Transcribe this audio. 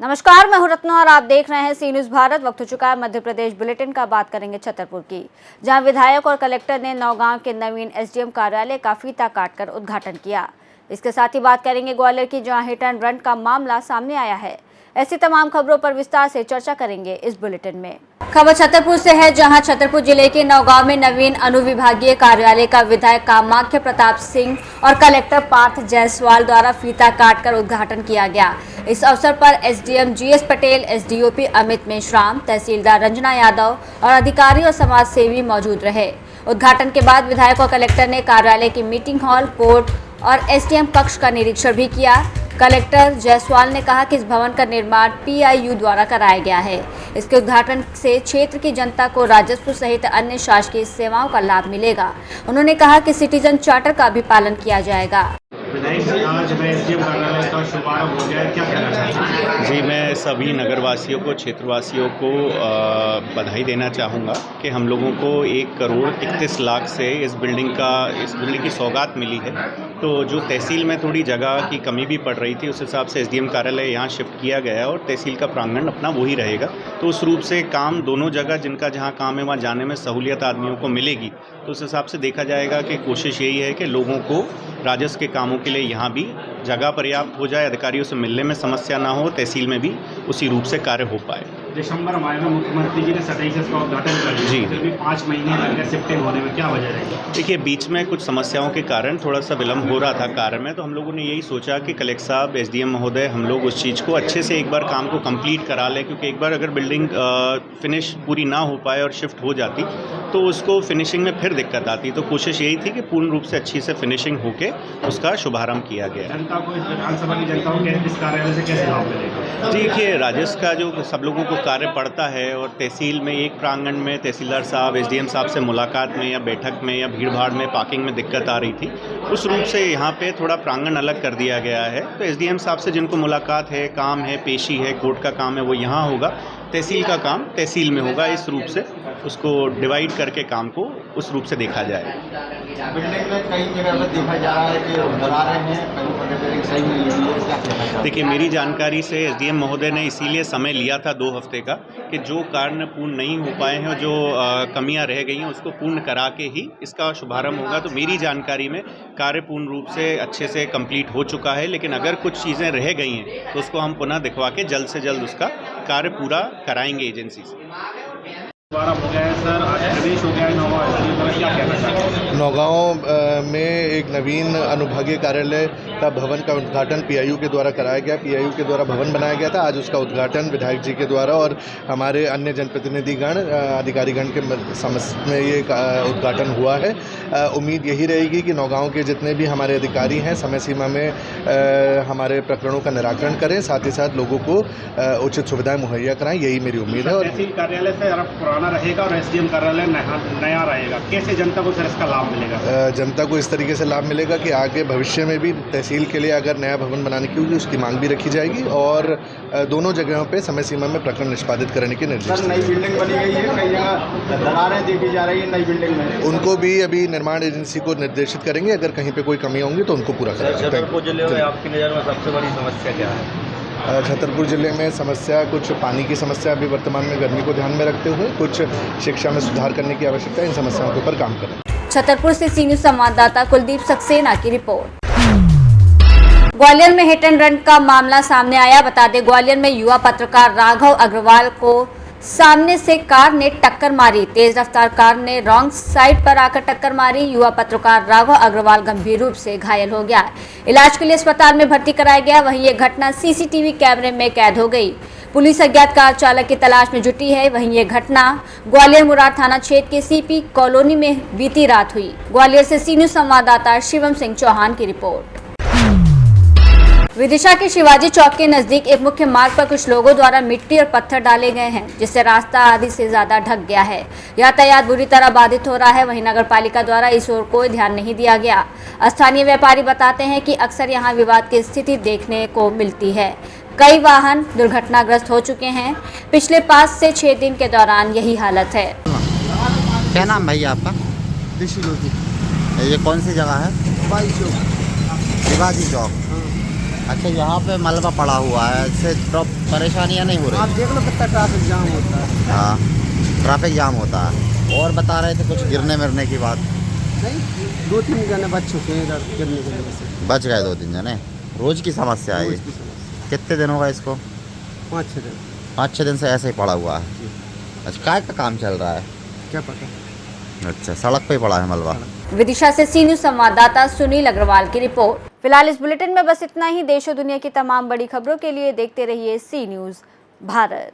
नमस्कार, मैं हूं रत्ना और आप देख रहे हैं सी न्यूज़ भारत। वक्त हो चुका है मध्य प्रदेश बुलेटिन का। बात करेंगे छतरपुर की, जहां विधायक और कलेक्टर ने नौगांव के नवीन एसडीएम कार्यालय का फीता काटकर उद्घाटन किया। इसके साथ ही बात करेंगे ग्वालियर की, जहां हिट एंड रन का मामला सामने आया है। ऐसी तमाम खबरों पर विस्तार से चर्चा करेंगे इस बुलेटिन में। खबर छतरपुर से है, जहां छतरपुर जिले के नौगांव में नवीन अनुविभागीय कार्यालय का विधायक कामाख्य प्रताप सिंह और कलेक्टर पार्थ जायसवाल द्वारा फीता काटकर उद्घाटन किया गया। इस अवसर पर SDM GS Patel, SDOP Amit Meshram, tehsildar Ranjana Yadav और अधिकारी और समाज सेवी मौजूद रहे। उद्घाटन के बाद विधायक और कलेक्टर ने कार्यालय की मीटिंग हॉल, कोर्ट और एसडीएम कक्ष का निरीक्षण भी किया। कलेक्टर जायसवाल ने कहा कि इस भवन का निर्माण पीआईयू द्वारा कराया गया है। इसके उद्घाटन से क्षेत्र की जनता को राजस्व सहित अन्य शासकीय सेवाओं का लाभ मिलेगा। उन्होंने कहा कि सिटीजन चार्टर का भी पालन किया जाएगा। आज एसडीएम कार्यालय का शुभारंभ हो गया है, क्या कहना चाहते हैं? जी, मैं सभी नगरवासियों को, क्षेत्रवासियों को बधाई देना चाहूँगा कि हम लोगों को 1,31,00,000 से इस बिल्डिंग की सौगात मिली है। तो जो तहसील में थोड़ी जगह की कमी भी पड़ रही थी, उस हिसाब से एसडीएम कार्यालय यहाँ शिफ्ट किया गया है और तहसील का प्रांगण अपना वही रहेगा। तो उस रूप से काम दोनों जगह, जिनका जहाँ काम है वहाँ जाने में सहूलियत आदमियों को मिलेगी। तो उस हिसाब से देखा जाएगा कि कोशिश यही है कि लोगों को राजस्व के कामों के लिए यहाँ भी जगह पर्याप्त हो जाए, अधिकारियों से मिलने में समस्या ना हो, तहसील में भी उसी रूप से कार्य हो पाए। दिसंबर माह में मुख्यमंत्री जी ने 27 इसका उद्घाटन कर दिया, जी, फिर भी 5 महीने लग गए शिफ्टिंग होने में, क्या वजह रहेगी? देखिए, बीच में कुछ समस्याओं के कारण थोड़ा सा विलम्ब हो रहा था कार्य में, तो हम लोगों ने यही सोचा कि कलेक्टर साहब, एसडीएम महोदय, हम लोग उस चीज़ को अच्छे से एक बार काम को कंप्लीट करा लें, क्योंकि एक बार अगर बिल्डिंग फिनिश पूरी ना हो पाए और शिफ्ट हो जाती तो उसको फिनिशिंग में फिर दिक्कत आती। तो कोशिश यही थी कि पूर्ण रूप से अच्छी से फिनिशिंग होके उसका शुभारंभ किया गया। जनता को, इस विधानसभा की जनता को इस कार्यालय से कैसे लाभ मिलेगा? देखिए, राजस्व का जो सब लोगों को कार्य पड़ता है और तहसील में एक प्रांगण में तहसीलदार साहब, एसडीएम साहब से मुलाकात में या बैठक में या भीड़ भाड़ में पार्किंग में दिक्कत आ रही थी, उस रूप से यहाँ पे थोड़ा प्रांगण अलग कर दिया गया है। तो एसडीएम साहब से जिनको मुलाकात है, काम है, पेशी है, कोर्ट का काम है, वो यहाँ होगा, तहसील का काम तहसील में होगा। इस रूप से उसको डिवाइड करके काम को उस रूप से देखा जाए। बिल्डिंग में कई जगह देखा जा रहा है कि डरा रहे हैं, कहीं सही नहीं है, क्या कहना चाहते हैं? देखिए, मेरी जानकारी से एसडीएम महोदय ने इसीलिए समय लिया था 2 हफ्ते का, कि जो कार्य पूर्ण नहीं हो पाए हैं और जो कमियां रह गई हैं उसको पूर्ण करा के ही इसका शुभारंभ होगा। तो मेरी जानकारी में कार्य पूर्ण रूप से अच्छे से कंप्लीट हो चुका है, लेकिन अगर कुछ चीज़ें रह गई हैं तो उसको हम पुनः दिखवा के जल्द से जल्द उसका कार्य पूरा कराएंगे एजेंसी से। शुभारंभ हो गया है सर, आज प्रवेश हो गया है नौगांव एसडीएम का, क्या कहना चाहते हैं? नौगांव में एक नवीन अनुभागीय कार्यालय का भवन का उद्घाटन पीआईयू के द्वारा कराया गया। पीआईयू के द्वारा भवन बनाया गया था। आज उसका उद्घाटन विधायक जी के द्वारा और हमारे अन्य जनप्रतिनिधिगण, अधिकारीगण के समस्त में ये उद्घाटन हुआ है। उम्मीद यही रहेगी कि नौगांव के जितने भी हमारे अधिकारी हैं समय सीमा में हमारे प्रकरणों का निराकरण करें, साथ ही साथ लोगों को उचित सुविधाएं मुहैया कराएं, यही मेरी उम्मीद है। और तहसील कार्यालय से पुराना रहेगा और एसडीएम कार्यालय नया रहेगा, कैसे जनता को सर इसका लाभ मिलेगा? जनता को इस तरीके से लाभ मिलेगा कि आगे भविष्य में भी तहसील के लिए अगर नया भवन बनाने की होगी उसकी मांग भी रखी जाएगी और दोनों जगहों पे समय सीमा में प्रकरण निष्पादित करने के निर्देश। नई बिल्डिंग बनी गई है, कई जगह दरारें देखी जा रही है नई बिल्डिंग में, उनको भी अभी निर्माण एजेंसी को निर्देशित करेंगे, अगर कहीं पे कोई कमी होंगी तो उनको पूरा करेंगे। छतरपुर जिले में आपकी नज़र में सबसे बड़ी समस्या क्या है? छतरपुर जिले में समस्या, कुछ पानी की समस्या अभी वर्तमान में गर्मी को ध्यान में रखते हुए, कुछ शिक्षा में सुधार करने की आवश्यकता है। इन समस्याओं के ऊपर काम करें। छतरपुर से सी न्यूज़ संवाददाता कुलदीप सक्सेना की रिपोर्ट। ग्वालियर में हिट एंड रन का मामला सामने आया। बता दें, ग्वालियर में युवा पत्रकार राघव अग्रवाल को सामने से कार ने टक्कर मारी। तेज रफ्तार कार ने रॉन्ग साइड पर आकर टक्कर मारी। युवा पत्रकार राघव अग्रवाल गंभीर रूप से घायल हो गया। इलाज के लिए अस्पताल में भर्ती कराया गया। वहीं ये घटना सीसीटीवी कैमरे में कैद हो गई। पुलिस अज्ञात कार चालक की तलाश में जुटी है। वहीं ये घटना ग्वालियर मुरार थाना क्षेत्र के सीपी कॉलोनी में बीती रात हुई। ग्वालियर से सी न्यूज़ संवाददाता शिवम सिंह चौहान की रिपोर्ट। विदिशा के शिवाजी चौक के नजदीक एक मुख्य मार्ग पर कुछ लोगों द्वारा मिट्टी और पत्थर डाले गए हैं, जिससे रास्ता आधी से ज्यादा ढक गया है। यातायात बुरी तरह बाधित हो रहा है। वहीं नगर पालिका द्वारा इस ओर कोई ध्यान नहीं दिया गया। स्थानीय व्यापारी बताते हैं कि अक्सर यहां विवाद की स्थिति देखने को मिलती है। कई वाहन दुर्घटनाग्रस्त हो चुके हैं। पिछले 5 से 6 दिन के दौरान यही हालत है। क्या नाम भैया आपका? ये कौन सी जगह है? शिवाजी चौक। अच्छा, यहाँ पे मलबा पड़ा हुआ है, इससे परेशानियाँ नहीं हो आप रही? देख लो कितना ट्रैफिक जाम होता है। हाँ, ट्रैफिक जाम होता है। और बता रहे थे कुछ गिरने मिरने की बात। नहीं, 2-3 जने बच चुके हैं इधर गिरने की वजह से। बच गए 2-3 जने। रोज़ की समस्या है ये? रोज की समस्या। कितने दिन होगा इसको? 5-6 दिन। 5-6 दिन से ऐसे ही पड़ा हुआ है। अच्छा, काय का काम चल रहा है? क्या पता। अच्छा, सड़क पे ही पड़ा है मलबा। विदिशा से सी न्यूज संवाददाता सुनील अग्रवाल की रिपोर्ट। फिलहाल इस बुलेटिन में बस इतना ही। देश और दुनिया की तमाम बड़ी खबरों के लिए देखते रहिए सी न्यूज भारत।